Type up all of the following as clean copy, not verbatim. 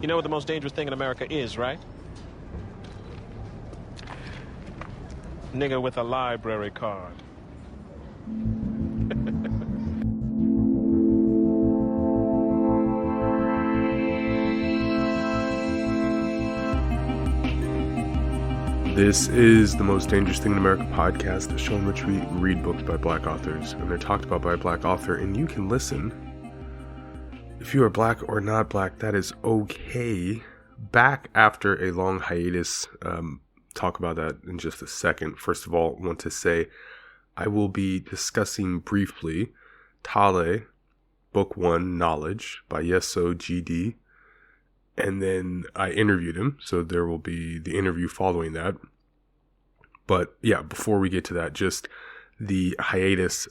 You know what the most dangerous thing in America is, right? Nigga with a library card. This is the Most Dangerous Thing in America podcast, a show in which we read books by black authors, and they're talked about by a black author, and you can listen. If you are black or not black, that is okay. Back after a long hiatus, talk about that in just a second. First of all, I want to say I will be discussing briefly Tale, Book 1, Knowledge by Yessoh G.D. And then I interviewed him, so there will be the interview following that. But yeah, before we get to that, just the hiatus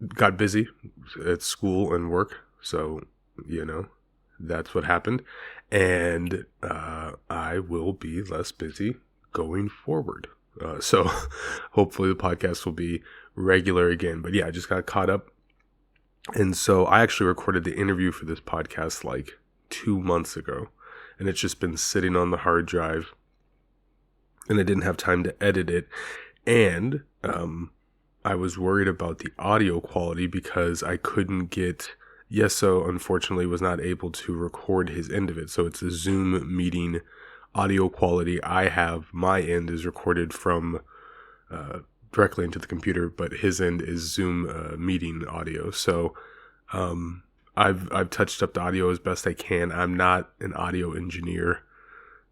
got busy at school and work. So, that's what happened. And I will be less busy going forward. So hopefully the podcast will be regular again. But yeah, I just got caught up. And so I actually recorded the interview for this podcast like 2 months ago, and it's just been sitting on the hard drive, and I didn't have time to edit it. And I was worried about the audio quality because I couldn't get, Yessoh unfortunately was not able to record his end of it. So it's a Zoom meeting audio quality. I have, my end is recorded from directly into the computer, but his end is Zoom meeting audio. So I've touched up the audio as best I can. I'm not an audio engineer,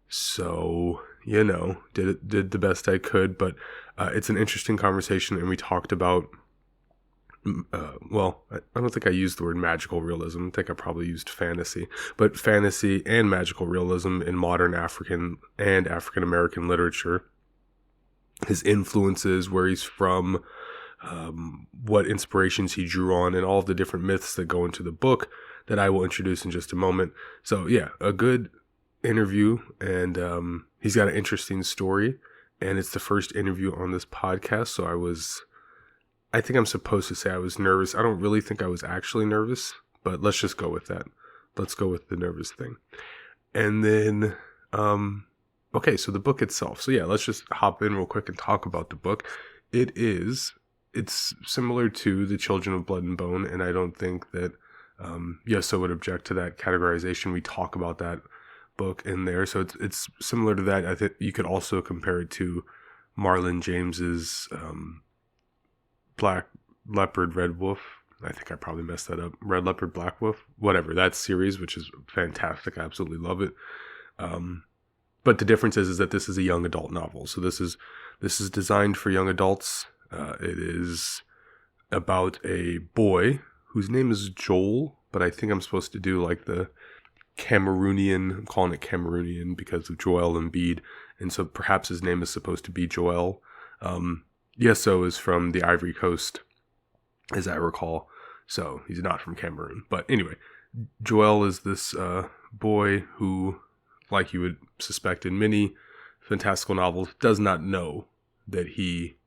so did the best I could. But it's an interesting conversation, and we talked about I don't think I used the word magical realism. I think I probably used fantasy, but fantasy and magical realism in modern African and African American literature. His influences, where he's from, what inspirations he drew on, and all of the different myths that go into the book that I will introduce in just a moment. So yeah, a good interview, and he's got an interesting story, and it's the first interview on this podcast. So I think I'm supposed to say I was nervous. I don't really think I was actually nervous, but let's just go with that. Let's go with the nervous thing. And then, okay, so the book itself. So yeah, let's just hop in real quick and talk about the book. It's similar to The Children of Blood and Bone, and I don't think that Yessoh would object to that categorization. We talk about that book in there. So it's similar to that. I think you could also compare it to Marlon James's Black Leopard, Red Wolf. I think I probably messed that up. Red Leopard, Black Wolf, whatever, that series, which is fantastic. I absolutely love it. But the difference is that this is a young adult novel. So this is designed for young adults. It is about a boy whose name is Joel, but I think I'm supposed to do like the Cameroonian. I'm calling it Cameroonian because of Joel Embiid, and so perhaps his name is supposed to be Joel. Yessoh is from the Ivory Coast, as I recall, so he's not from Cameroon. But anyway, Joel is this boy who, like you would suspect in many fantastical novels, does not know that he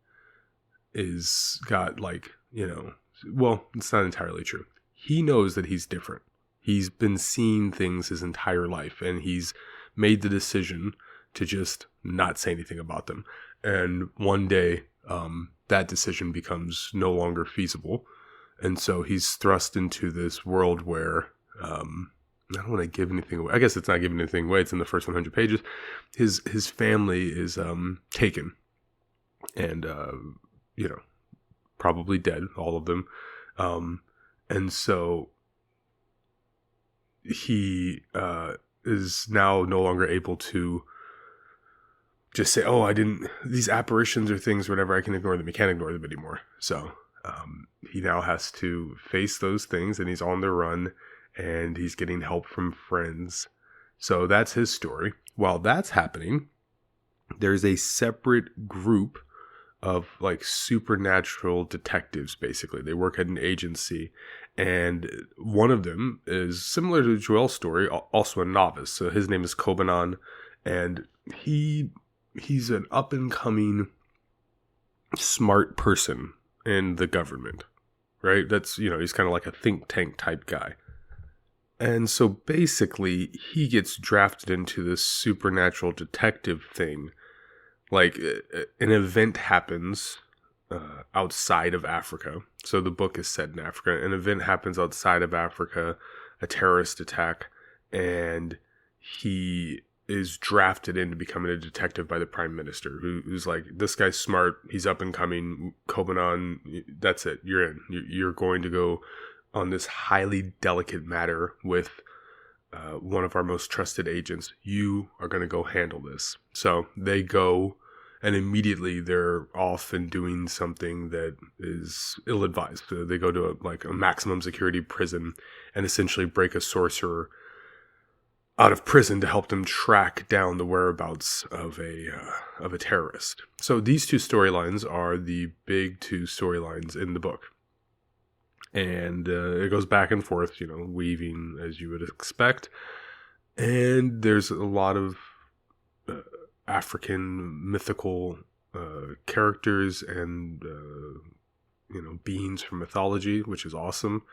is got it's not entirely true. He knows that he's different. He's been seeing things his entire life, and he's made the decision to just not say anything about them. And one day, that decision becomes no longer feasible. And so he's thrust into this world where, I don't want to give anything away. I guess it's not giving anything away. It's in the first 100 pages. His family is taken, and probably dead, all of them. And so he is now no longer able to just say, "Oh, these apparitions or things, or whatever. I can ignore them." He can't ignore them anymore. So he now has to face those things, and he's on the run. And he's getting help from friends. So that's his story. While that's happening, there's a separate group of like supernatural detectives, basically. They work at an agency. And one of them is similar to Joel's story, also a novice. So his name is Kobanon. And he's an up-and-coming smart person in the government, right? That's, he's kind of like a think tank type guy. And so basically, he gets drafted into this supernatural detective thing. Like, an event happens outside of Africa. So the book is set in Africa. An event happens outside of Africa, a terrorist attack, and he is drafted into becoming a detective by the prime minister, who's like, this guy's smart, he's up and coming, Kobanon, that's it, you're in. You're going to go on this highly delicate matter with one of our most trusted agents. You are going to go handle this. So they go, and immediately they're off and doing something that is ill-advised. So they go to a maximum security prison and essentially break a sorcerer out of prison to help them track down the whereabouts of a terrorist. So these two storylines are the big two storylines in the book. And it goes back and forth, weaving as you would expect. And there's a lot of African mythical characters and beings from mythology, which is awesome.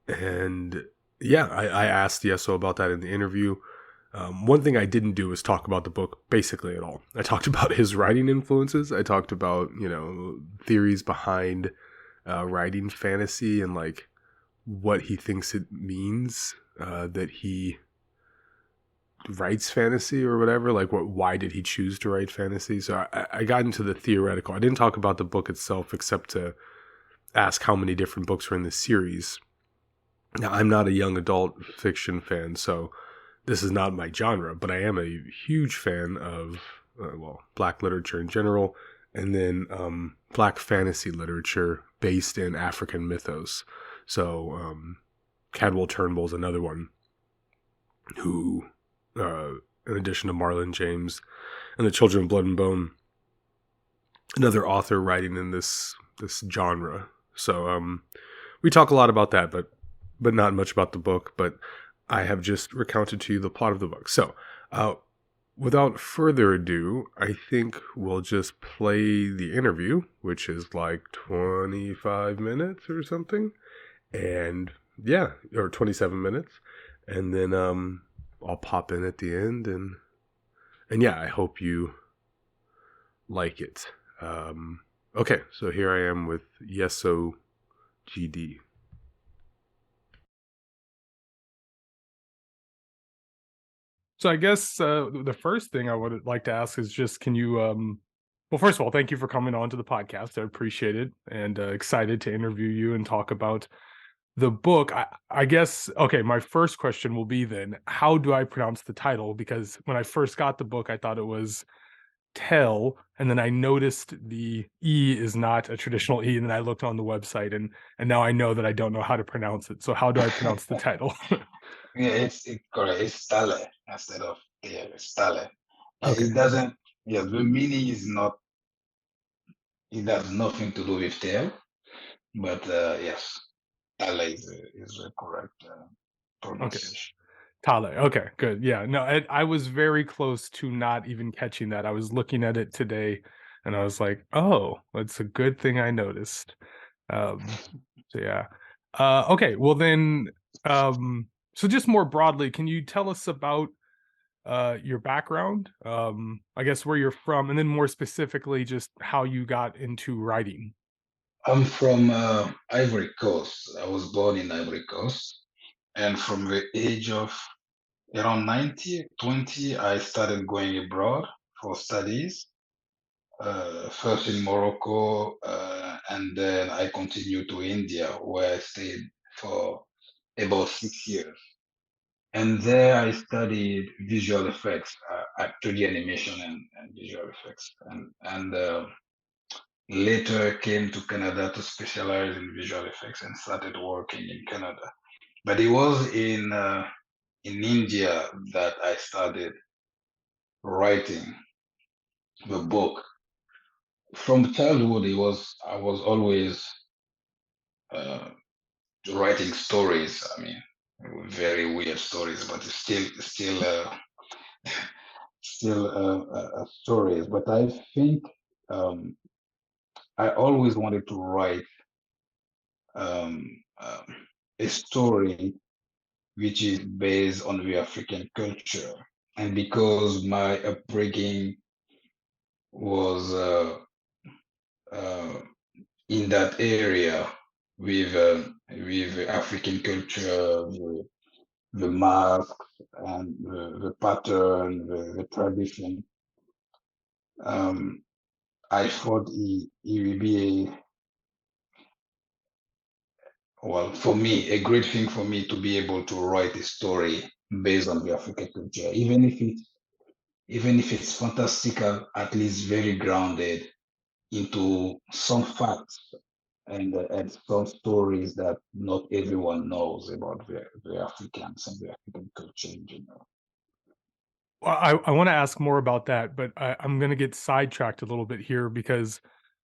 And yeah, I asked Yessoh about that in the interview. One thing I didn't do is talk about the book basically at all. I talked about his writing influences. I talked about theories behind writing fantasy and like what he thinks it means that he writes fantasy or whatever. Like, why did he choose to write fantasy? So I got into the theoretical. I didn't talk about the book itself except to ask how many different books were in the series. Now, I'm not a young adult fiction fan, so this is not my genre, but I am a huge fan of Black literature in general, and then Black fantasy literature based in African mythos. So Cadwell Turnbull's another one who, in addition to Marlon James and the Children of Blood and Bone, another author writing in this genre. So we talk a lot about that, but not much about the book. But I have just recounted to you the plot of the book. So without further ado, I think we'll just play the interview, which is like 25 minutes or something. And yeah, or 27 minutes. And then I'll pop in at the end. And yeah, I hope you like it. Okay, so here I am with Yessoh G.D. So I guess the first thing I would like to ask is just, can you, well, first of all, thank you for coming on to the podcast. I appreciate it, and excited to interview you and talk about the book. I guess, okay, my first question will be then, how do I pronounce the title? Because when I first got the book, I thought it was Tell, and then I noticed the E is not a traditional E, and then I looked on the website, and now I know that I don't know how to pronounce it. So how do I pronounce the title? Yeah, it's correct. It's Tale instead of yeah, it's Tale. Okay. It doesn't. Yeah, the meaning is not. It has nothing to do with tail, but yes, Tale is the correct Okay. pronunciation. Tale. Okay, good. Yeah, no, I was very close to not even catching that. I was looking at it today, and I was like, "Oh, it's a good thing I noticed." So yeah. Okay, well then, so just more broadly, can you tell us about your background? I guess where you're from, and then more specifically, just how you got into writing. I'm from Ivory Coast. I was born in Ivory Coast, and from the age of around 90, 20, I started going abroad for studies. First in Morocco, and then I continued to India, where I stayed for about 6 years. And there I studied visual effects, 3D animation and visual effects. And later came to Canada to specialize in visual effects and started working in Canada. But it was in India that I started writing the book. From childhood, I was always uh, writing stories. I mean, very weird stories, but it's still stories. But I think um, I always wanted to write um, um, a story which is based on the African culture. And because my upbringing was uh, in that area with African culture, the mask and the pattern, the tradition, um, I thought it would be well, for me, a great thing for me to be able to write a story based on the African culture, even if it's fantastical, at least very grounded into some facts and some stories that not everyone knows about the Africans and the African culture in general. Well, I want to ask more about that, but I'm going to get sidetracked a little bit here because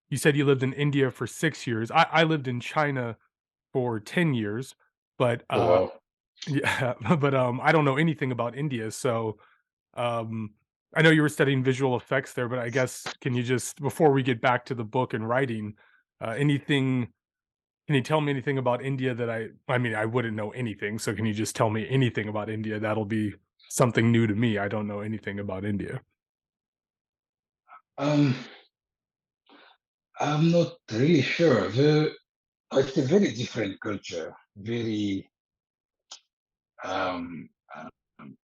you said you lived in India for 6 years. I lived in China for 10 years, but Oh wow. yeah, but I don't know anything about India. So um, I know you were studying visual effects there, but I guess can you just before we get back to the book and writing, anything can you tell me anything about India that I mean, I wouldn't know anything, so can you just tell me anything about India? That'll be something new to me. I don't know anything about India. Um, I'm not really sure. It's a very different culture, very um, um,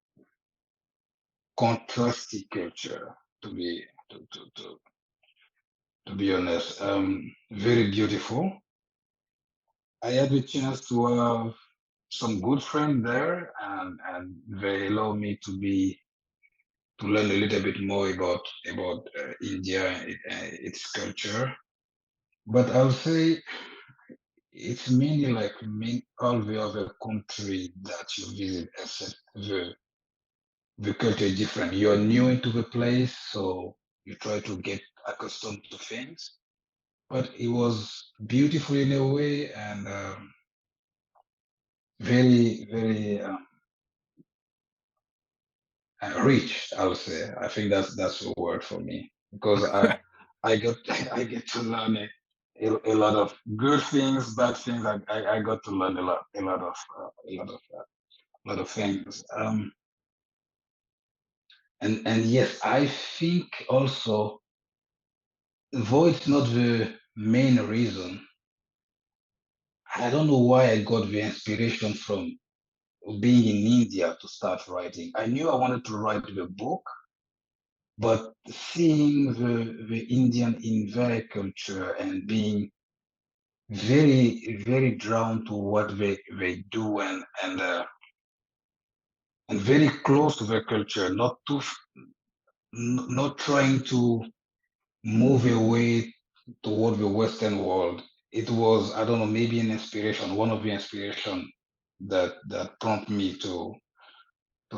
contrasty culture, to be to, to, to, to be honest. Very beautiful. I had the chance to have some good friends there, and they allow me to learn a little bit more about India and its culture. But I'll say it's mainly like all the other country that you visit, except the culture is different. You're new into the place, so you try to get accustomed to things. But it was beautiful in a way, and very, very rich. I would say. I think that's the word for me because I got I get to learn a lot of good things, bad things. I got to learn a lot of things. And yes, I think also, though it's not the main reason, I don't know why I got the inspiration from being in India to start writing. I knew I wanted to write the book, but seeing the Indian in their culture and being very, very drawn to what they do and very close to their culture, not trying to move away toward the Western world. It was, I don't know, maybe an inspiration, one of the inspiration that prompted me to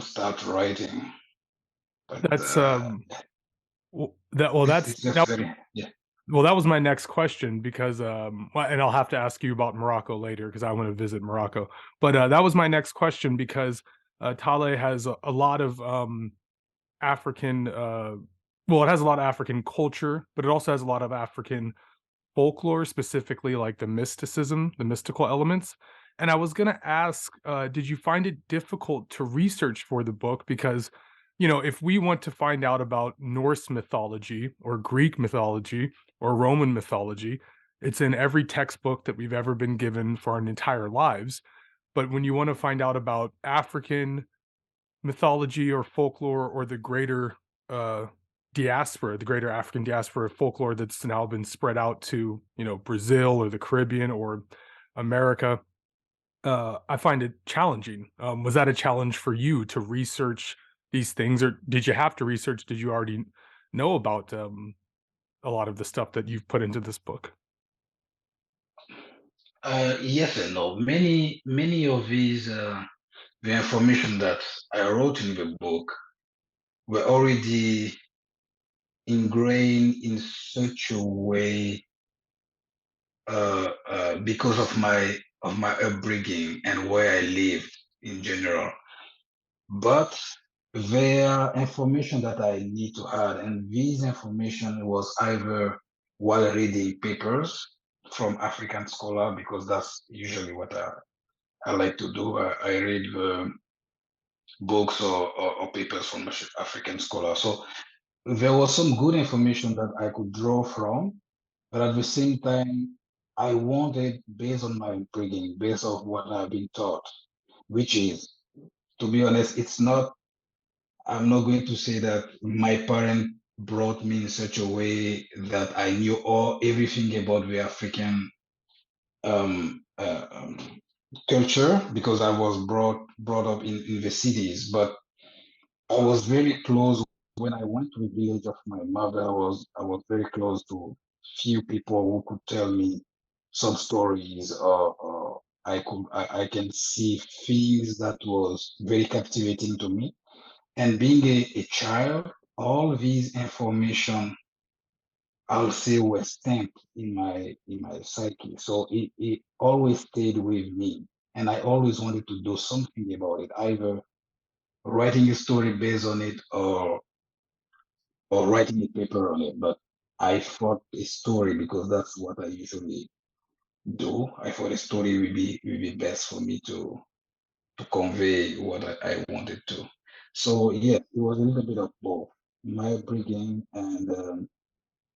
start writing. But That's well it's just very, yeah. that was my next question because and I'll have to ask you about Morocco later because I want to visit Morocco. But that was my next question because Tale has a lot of African well, it has a lot of African culture, but it also has a lot of African folklore, specifically like the mysticism, the mystical elements. And I was gonna ask, did you find it difficult to research for the book? Because, if we want to find out about Norse mythology or Greek mythology or Roman mythology, it's in every textbook that we've ever been given for our entire lives. But when you want to find out about African mythology or folklore or the greater uh, diaspora, the greater African diaspora of folklore that's now been spread out to, Brazil or the Caribbean or America. I find it challenging. Was that a challenge for you to research these things, or did you have to research? Did you already know about a lot of the stuff that you've put into this book? Yes and no. Many of these the information that I wrote in the book were already ingrained in such a way because of my upbringing and where I lived in general. But there are information that I need to add, and this information was either while reading papers from African scholar, because that's usually what I like to do. I read books or papers from African scholars. So there was some good information that I could draw from, but at the same time, I wanted, based on my upbringing, based on what I've been taught, which is, to be honest, it's not, I'm not going to say that my parent brought me in such a way that I knew all everything about the African um, uh, um, culture, because I was brought up in the cities. But I was very close when I went to the village of my mother. I was very close to few people who could tell me some stories, or I can see things that was very captivating to me. And being a child, all these information, I'll say, were stamped in my psyche. So it always stayed with me. And I always wanted to do something about it, either writing a story based on it, or writing a paper on it. But I thought a story, because that's what I usually do. I thought a story would be best for me to convey what I wanted to. So yeah, it was a little bit of both. My upbringing and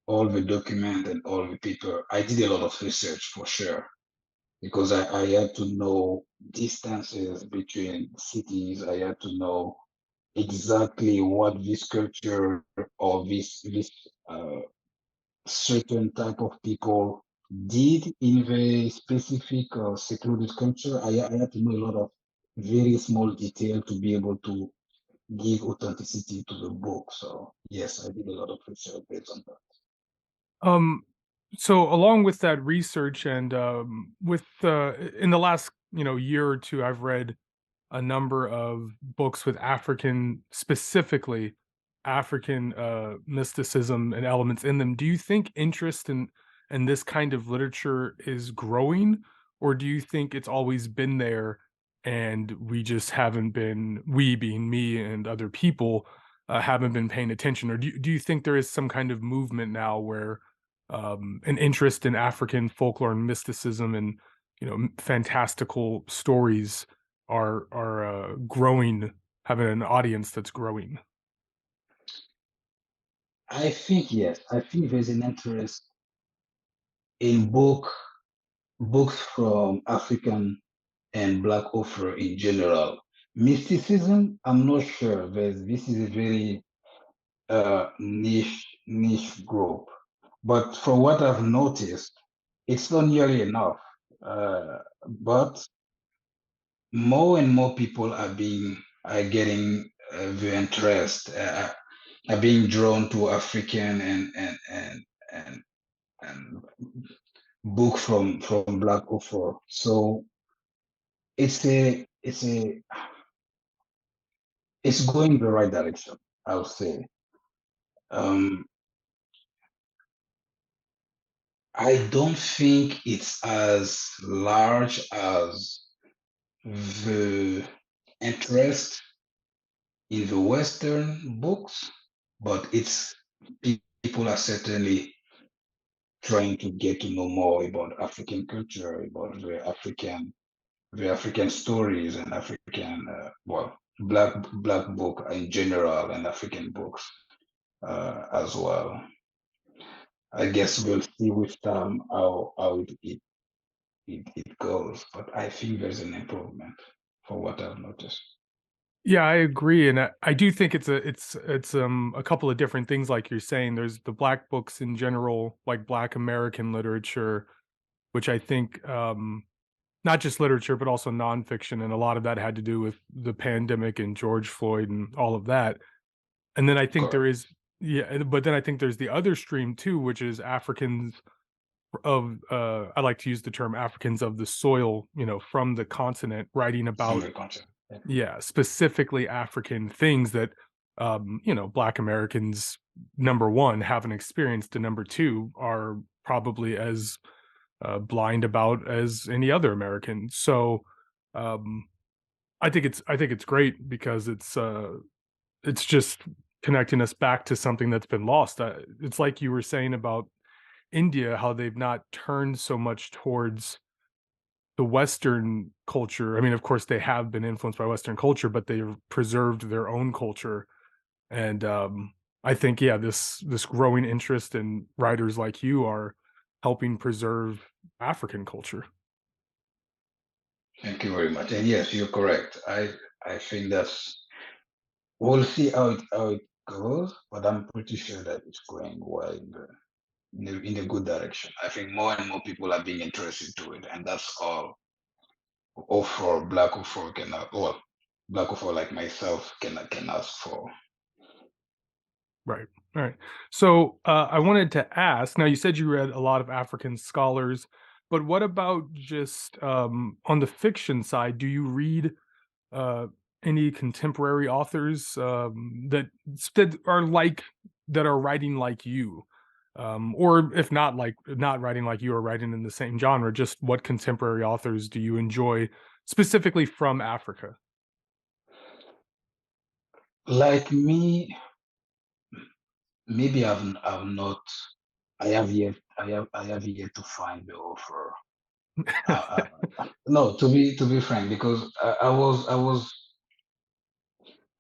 all the document and all the paper. I did a lot of research for sure, because I had to know distances between cities. I had to know exactly what this culture, or this uh, certain type of people did in the specific secluded culture. I had to know a lot of very small detail to be able to give authenticity to the book. So yes, I did a lot of research based on that. Um, so along with that research and with in the last year or two, I've read a number of books with specifically African mysticism and elements in them. Do you think interest in this kind of literature is growing, or do you think it's always been there and we just haven't been, we being me and other people, haven't been paying attention? Or do you think there is some kind of movement now where an interest in African folklore and mysticism and fantastical stories are growing, having an audience that's growing? I think yes. I think there's an interest in books from African and Black author in general. Mysticism, I'm not sure. This is a very niche group, but from what I've noticed, it's not nearly enough. But more and more people are getting the interest, are being drawn to African and and book from Black author. So it's going the right direction, I would say. Um, I don't think it's as large as the interest in the Western books, but people are certainly trying to get to know more about African culture, about the African stories, and African, black book in general, and African books as well. I guess we'll see with time how it goes, but I think there's an improvement for what I've noticed. Yeah, I agree, and I do think it's a couple of different things like you're saying. There's the Black books in general, like Black American literature, which I think, not just literature, but also nonfiction, and a lot of that had to do with the pandemic and George Floyd and all of that. And then I think there Correct. is, yeah, but then I think there's the other stream too, which is Africans of, I like to use the term Africans of the soil, from the continent, writing From about, the content. Yeah. yeah, specifically African things that, Black Americans, number one, haven't experienced, and number two, are probably as blind about as any other American. So, um, I think it's great because it's just connecting us back to something that's been lost. It's like you were saying about India, how they've not turned so much towards the Western culture. I mean, of course, they have been influenced by Western culture, but they've preserved their own culture. And I think, yeah, this growing interest in writers like you are helping preserve African culture. Thank you very much. And yes, you're correct. I think that's we'll see how it goes, but I'm pretty sure that it's going well in a good direction. I think more and more people are being interested to it, and that's all for Black Ophir can well, Black Ophir like myself can ask for. Right. All right. So I wanted to ask. Now, you said you read a lot of African scholars, but what about just on the fiction side? Do you read uh, any contemporary authors that are that are writing like you, or if not like not writing like you or writing in the same genre? Just what contemporary authors do you enjoy specifically from Africa? Like me, maybe I've not. I have yet to find the author. No, to be frank, because I was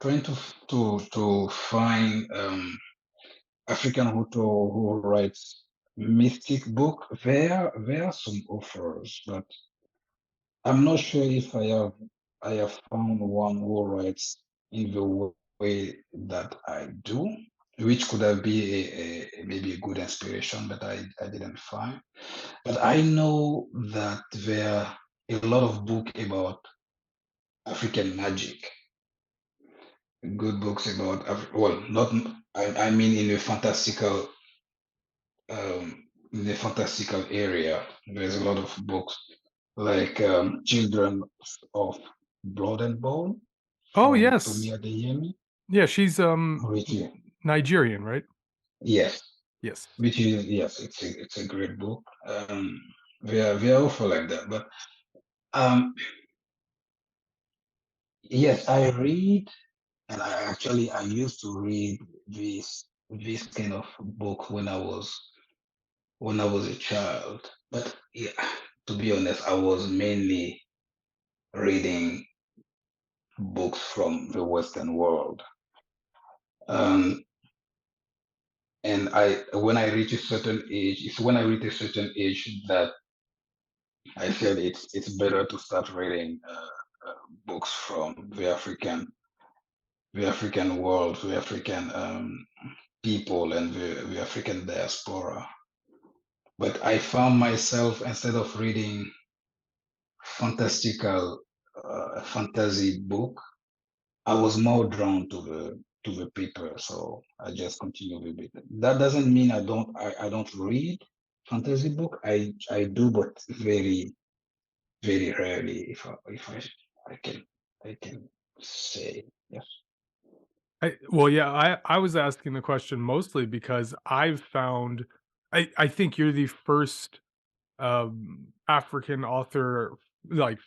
trying to find African author who writes mystic book. There are some authors, but I'm not sure if I have found one who writes in the way that I do, which could have been maybe a good inspiration, but I didn't find. But I know that there are a lot of book about African magic, good books about well, not I mean um, in a fantastical area. There's a lot of books like Children of Blood and Bone Oh from yes, Tomi Adeyemi, yeah, she's which is, Nigerian, right? yes, Yes. which is yes, it's a great book. We are also like that, but um, yes, I read, and I used to read this kind of book when I was a child. But yeah, to be honest, I was mainly reading books from the Western world. Um, and when I reach a certain age, it's when I reach a certain age that I feel it's better to start reading books from the African world, the African people, and the African diaspora. But I found myself, instead of reading fantastical fantasy book, I was more drawn to the paper, so I just continue with it. That doesn't mean I don't read fantasy book. I do, but very very rarely. If I can say yes. Well, yeah, I was asking the question mostly because I've found I think you're the first African author, like,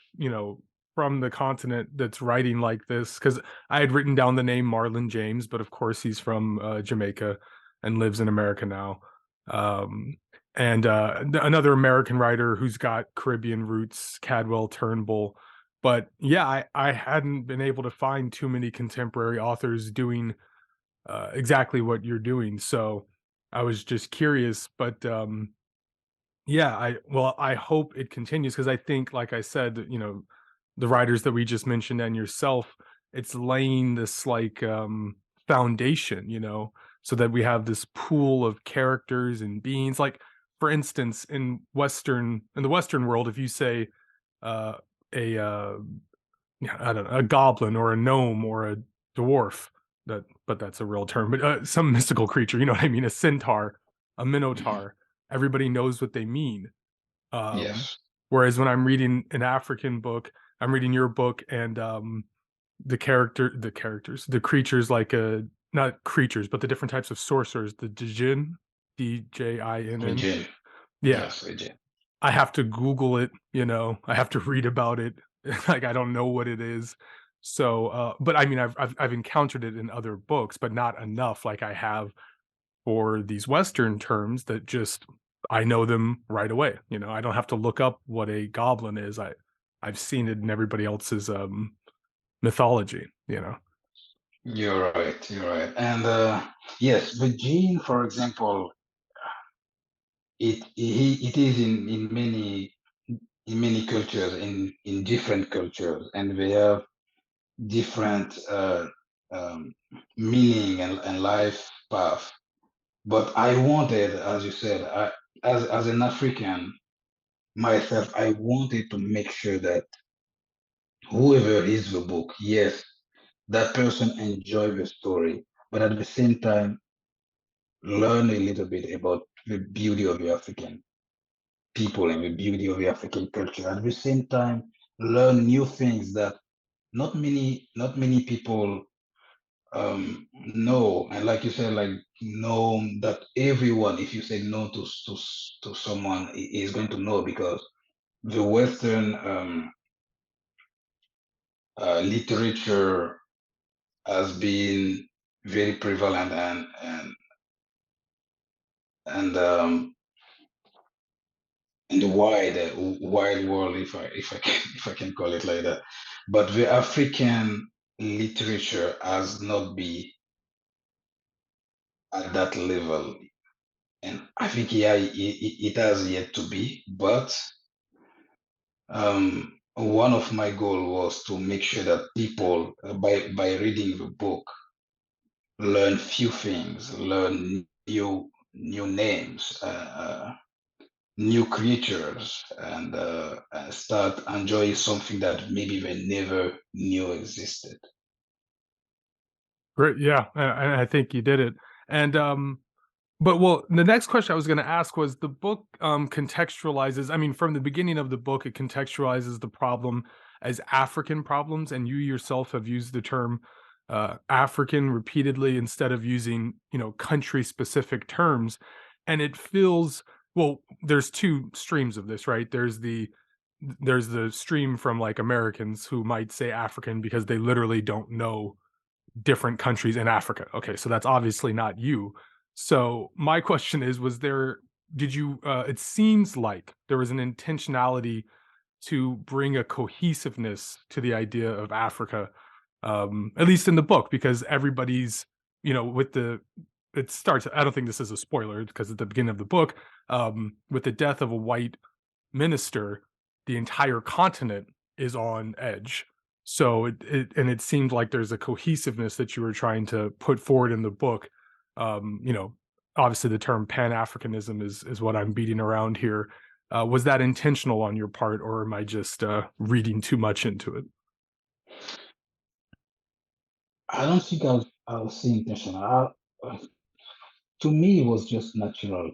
from the continent that's writing like this. Because I had written down the name Marlon James, but of course he's from Jamaica and lives in America now. Um, and another American writer who's got Caribbean roots, Cadwell Turnbull. But yeah, I hadn't been able to find too many contemporary authors doing exactly what you're doing. So I was just curious, but yeah, I hope it continues because I think, like I said, the writers that we just mentioned and yourself, it's laying this like foundation, so that we have this pool of characters and beings. Like, for instance, in the Western world, if you say uh a yeah, I don't know, a goblin or a gnome or a dwarf, but that's a real term, but some mystical creature, you know what I mean? A centaur, a Mhm. minotaur, everybody knows what they mean. Um, Yes. Whereas when I'm reading an African book, I'm reading your book, and the creatures, like not creatures, but the different types of sorcerers, the Djinn, Djinn. Regine. Yeah, Yes, Regine. I have to Google it, I have to read about it. Like, I don't know what it is. So, but I mean, I've encountered it in other books, but not enough like I have for these Western terms that just I know them right away. I don't have to look up what a goblin is. I've seen it in everybody else's mythology, you know. You're right. You're right. And yes, the gene, for example, it is in many cultures, in different cultures, and they have different meaning and life path. But I wanted, as you said, as an African myself, I wanted to make sure that whoever reads the book, yes, that person enjoy the story, but at the same time, learn a little bit about the beauty of the African people and the beauty of the African culture. At the same time, learn new things that not many people know. And like you said, like know that everyone, if you say no to someone, is going to know, because the Western literature has been very prevalent and in the wide world, if I can if I can call it like that. But the African literature has not been at that level, and I think yeah, it has yet to be. But one of my goal was to make sure that people, by reading the book, learn few things, learn new names, new creatures, and start enjoying something that maybe they never knew existed. Great, yeah, and I think you did it. And but well, the next question I was going to ask was the book contextualizes. I mean, from the beginning of the book, it contextualizes the problem as African problems, and you yourself have used the term African repeatedly instead of using country specific terms, and it feels well. There's two streams of this, right? There's the stream from like Americans who might say African because they literally don't know different countries in Africa. Okay, so that's obviously not you. So my question is, did you, it seems like there was an intentionality to bring a cohesiveness to the idea of Africa, at least in the book, because everybody's, it starts, I don't think this is a spoiler because at the beginning of the book, with the death of a white minister, the entire continent is on edge. So it seemed like there's a cohesiveness that you were trying to put forward in the book. Um, you know, Obviously the term Pan Africanism is what I'm beating around here. Was that intentional on your part, or am I just reading too much into it? I don't think I'll say intentional. To me, it was just natural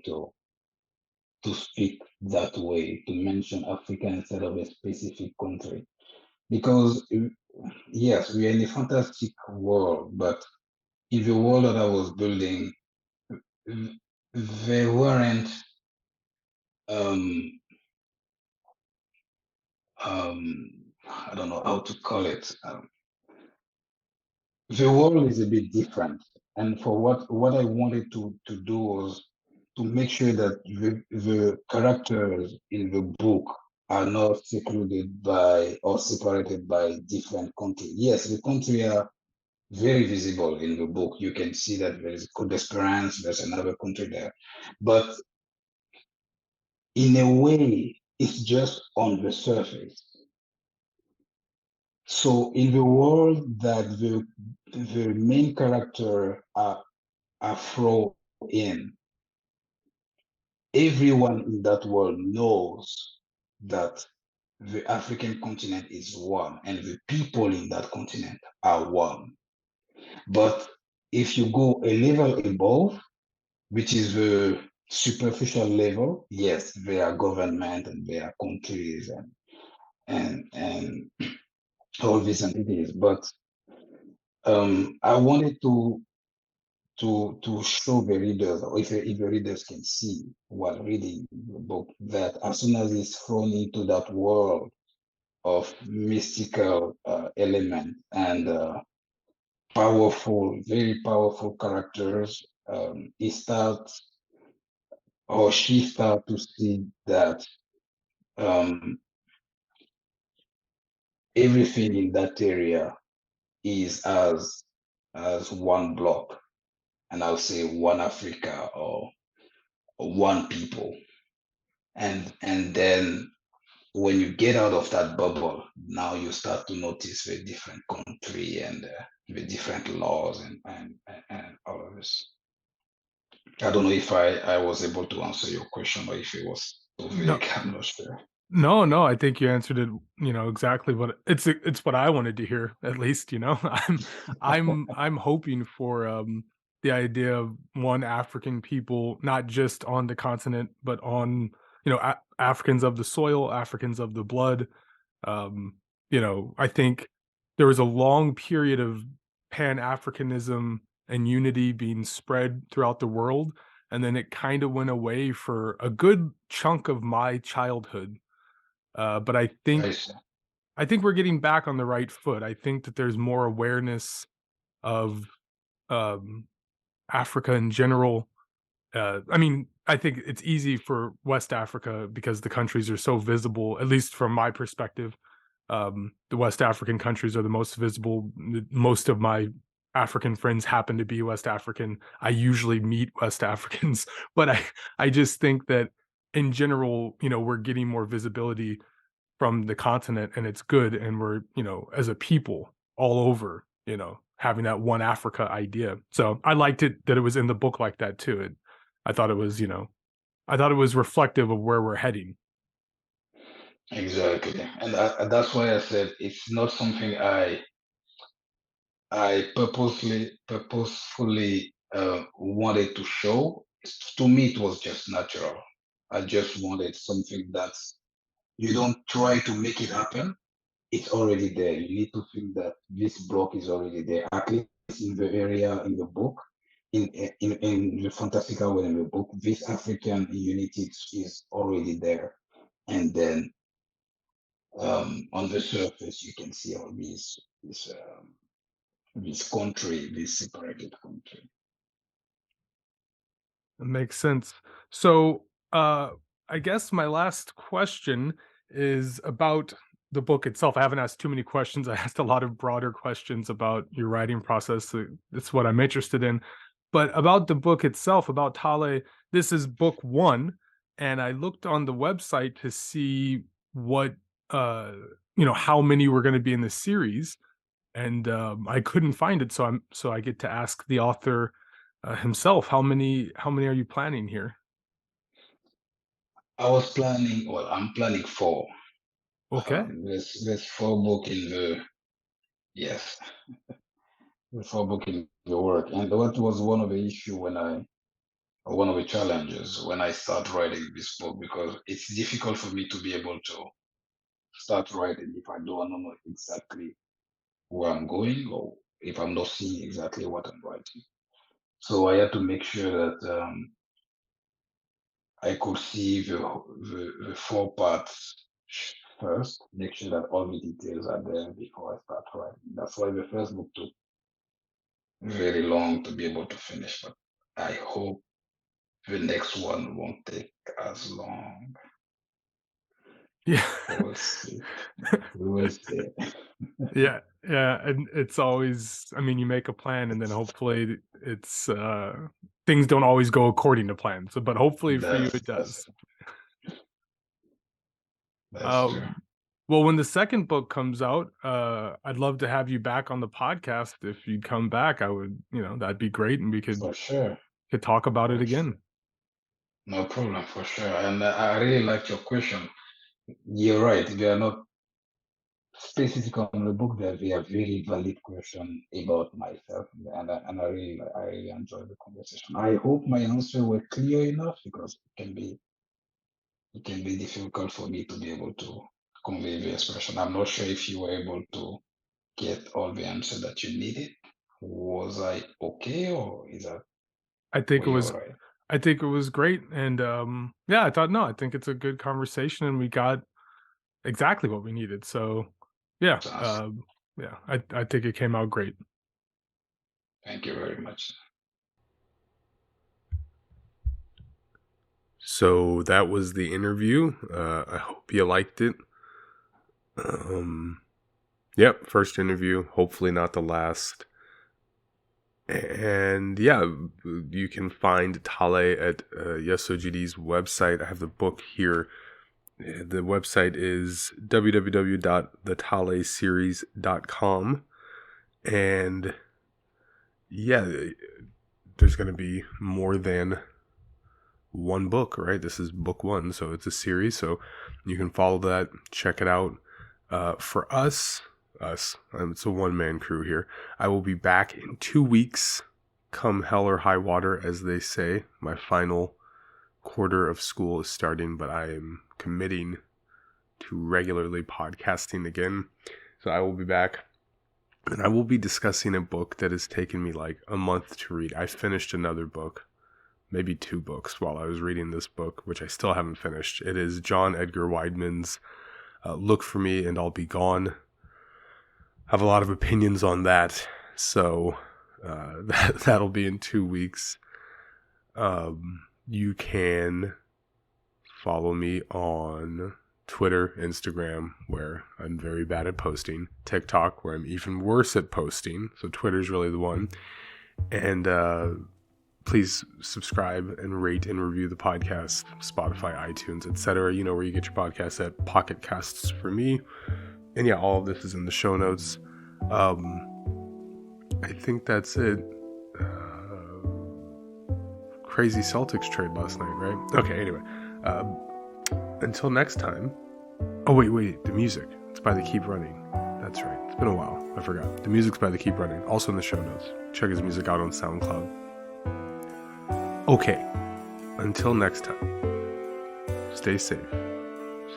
to speak that way, to mention Africa instead of a specific country. Because yes, we are in a fantastic world, but in the world that I was building, there weren't um, I don't know how to call it. The world is a bit different, and for what I wanted to do was to make sure that the characters in the book are not secluded by or separated by different countries. Yes, the country are very visible in the book. You can see that there is Côte d'Espérance, there's another country there, but in a way, it's just on the surface. So in the world that the main character are thrown in, everyone in that world knows that the African continent is one and the people in that continent are one. But if you go a level above, which is the superficial level, yes, there are government and there are countries and all these entities. But I wanted to show the readers, or if the readers can see while reading the book, that as soon as it's thrown into that world of mystical element and powerful, very powerful characters, he starts or she starts to see that um, everything in that area is as one block, and I'll say one Africa or one people. And then when you get out of that bubble, now you start to notice the different country and the different laws and all of this. I don't know if I was able to answer your question or if it was too No, vague. I'm not sure. no, I think you answered it, exactly what it's what I wanted to hear, at least, I'm hoping for the idea of one African people, not just on the continent, but on, Africans of the soil, Africans of the blood. Um, I think there was a long period of Pan-Africanism and unity being spread throughout the world, and then it kind of went away for a good chunk of my childhood. But I see. I think we're getting back on the right foot. I think that there's more awareness of um, Africa in general. I mean, I think it's easy for West Africa because the countries are so visible, at least from my perspective. The West African countries are the most visible. Most of my African friends happen to be West African. I usually meet West Africans, but I just think that in general, we're getting more visibility from the continent, and it's good, and we're, as a people all over, having that one Africa idea. So I liked it that it was in the book like that too. I thought it was, I thought it was reflective of where we're heading. Exactly. And that's why I said it's not something I purposefully wanted to show. To me, it was just natural. I just wanted something that you don't try to make it happen. It's already there. You need to feel that this block is already there, at least in the area in the book. In the fantastical world in the book, this African unity is already there. And then on the surface, you can see all this country, this separated country. It makes sense. So, I guess my last question is about the book itself. I haven't asked too many questions. I asked a lot of broader questions about your writing process. That's what I'm interested in. But about the book itself, about Tale, this is book one, and I looked on the website to see what uh, how many were going to be in the series, and I couldn't find it. So I get to ask the author himself. How many are you planning here? I'm planning four. Okay. There's four book in the, yes, there's four book in the work. And what was one of the issue one of the challenges when I start writing this book, because it's difficult for me to be able to start writing if I don't know exactly where I'm going or if I'm not seeing exactly what I'm writing. So I had to make sure that I could see the four parts first, make sure that all the details are there before I start writing. That's why the first book took very long to be able to finish, but I hope the next one won't take as long. Yeah. We will see. We will see. Yeah, yeah, and it's always, I mean, you make a plan and then hopefully it's things don't always go according to plan. So but hopefully for you it That's does. that's true. Um well, when the second book comes out, I'd love to have you back on the podcast. If you'd come back, I would, that'd be great, and we For sure. could talk about it For sure. again. No problem, for sure. And I really like your question. You're right. They are not specific on the book. They are very valid question about myself, and I really enjoy the conversation. I hope my answer were clear enough because it can be difficult for me to be able to convey the expression. I'm not sure if you were able to get all the answer that you needed. Was I okay, or is that I think were it you was all right? I think it was great, and yeah, I thought, no, I think it's a good conversation, and we got exactly what we needed. So yeah, Sounds. yeah, I think it came out great. Thank you very much. So that was the interview. I hope you liked it. Um, Yep, first interview, hopefully not the last. And yeah, you can find Tale at Yessoh G.D's website. I have the book here. The website is www.thetaleseries.com. And yeah, there's going to be more than one book, right? This is book one, so it's a series. So you can follow that, check it out. For us, it's a one-man crew here. I will be back in 2 weeks, come hell or high water, as they say. My final quarter of school is starting, but I am committing to regularly podcasting again. So I will be back, and I will be discussing a book that has taken me like a month to read. I finished another book, maybe 2 books, while I was reading this book, which I still haven't finished. It is John Edgar Wideman's Look for Me and I'll Be Gone. I have a lot of opinions on that, so that'll be in 2 weeks. You can follow me on Twitter, Instagram, where I'm very bad at posting, TikTok, where I'm even worse at posting, so Twitter's really the one. And please subscribe and rate and review the podcast, Spotify, iTunes, etc. You know where you get your podcasts at. Pocket Casts for me. And yeah, all of this is in the show notes. I think that's it. Crazy Celtics trade last night, right? Okay, anyway. Until next time. Oh, wait. The music. It's by TheKeepRunning. That's right. It's been a while. I forgot. The music's by TheKeepRunning. Also in the show notes. Check his music out on SoundCloud. Okay. Until next time. Stay safe.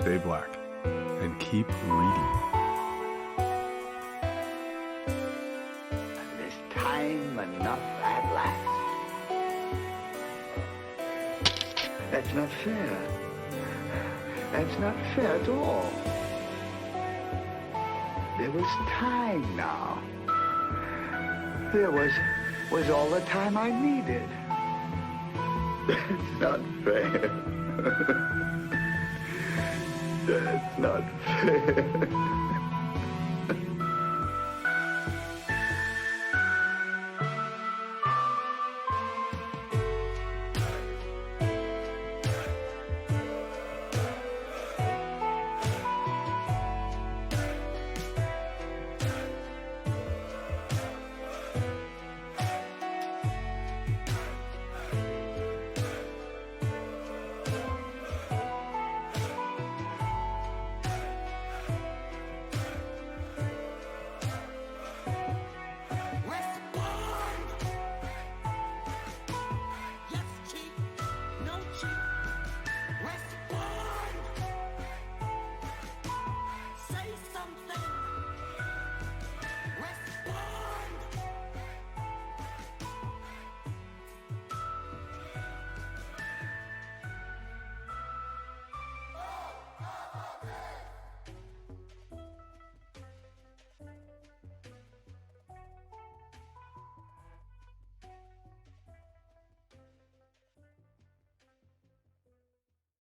Stay black. And keep reading. This time enough at last. That's not fair. That's not fair at all. There was time now. There was all the time I needed. That's not fair. That's not fair.